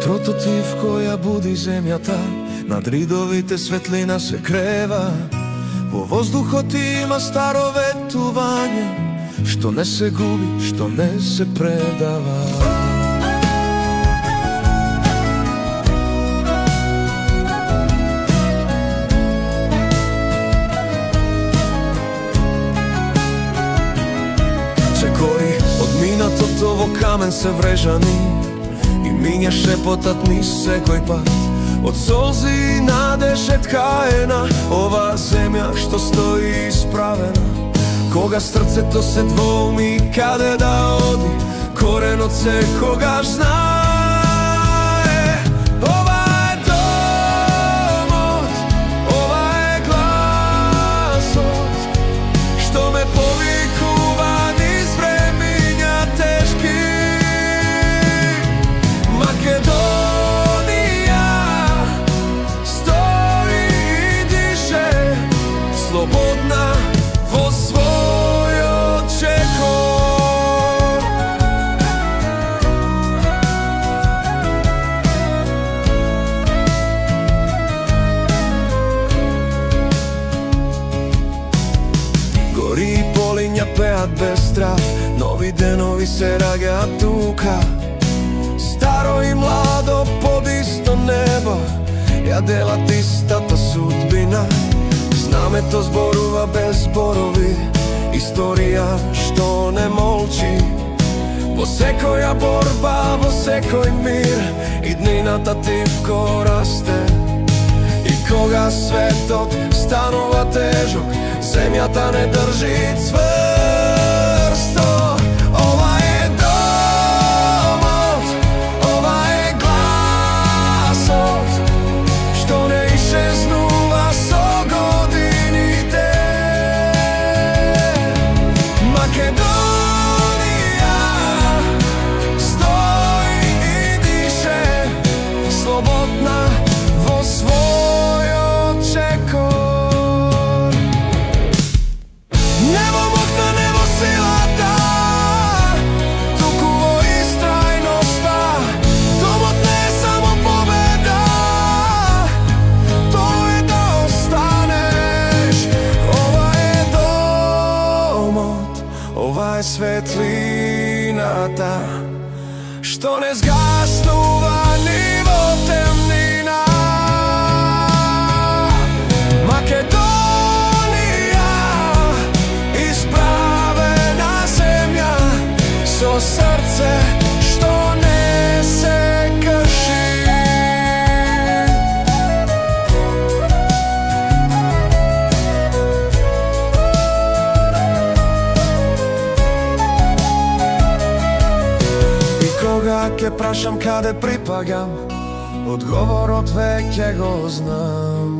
Утрото тивко ја буди земјата, над ридовите светлина се крева. Во воздухот има старо ветување, што не се губи, што не се предава. Чекори од минатото во камен се врежани и миња шепотат низ секој пат. Од солзи и надеж е ткаена ова земја што стои исправена. Кога срцето се двоуми каде да оди, коренот секогаш знае. Ова е домот, ова е гласот што ме повикува низ времиња тешки. Македонија стои и дише, слободна во својот чекор. Гори и полиња пеат без страв, нови денови се раѓаат тука. Старо и младо под исто небо ја делат истата судбина. Знамето зборува без зборови, историја што не молчи. Во секоја борба, во секој мир, иднината тивко расте. И кога светот станува тежок, земјата не држи цврсто. Ова е домот, ова е гласот што не исчезнува со годините. Македонија стои и дише, слободна во својот чекор. Не во моќта, не во силата, туку во истрајноста. Домот не е само победа, тоа е да останеш. Ова е домот, ова е светлината што не згаснува ни во темнина. Македонија, исправена земја со срце што не се крши. И кога ќе прашам каде припагам, одговорот веќе го знам.